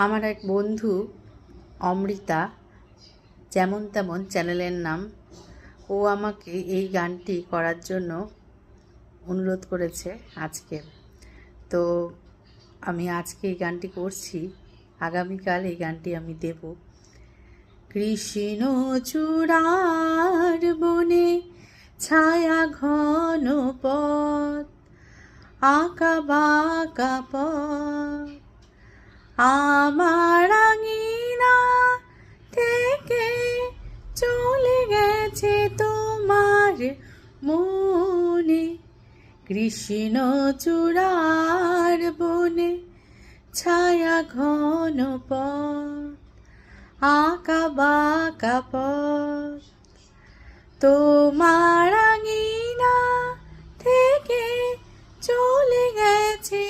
আমার এক বন্ধু অমৃতা, যেমন তেমন চ্যানেলের নাম, ও আমাকে এই গানটি করার জন্য অনুরোধ করেছে আজকে। তো আমি আজকে এই গানটি করছি, আগামীকাল এই গানটি আমি দেব। কৃষ্ণ চূড়ার বনে ছায়া ঘন পথ, আঁকা বাঁকা পথ, আমার আঙিনা থেকে চলে গেছে তোমার মনে। কৃষ্ণ চূড়ার বনে ছায়া ঘন পথ, আঁকা বাঁকা পথ, তোমার আঙিনা থেকে চলে গেছে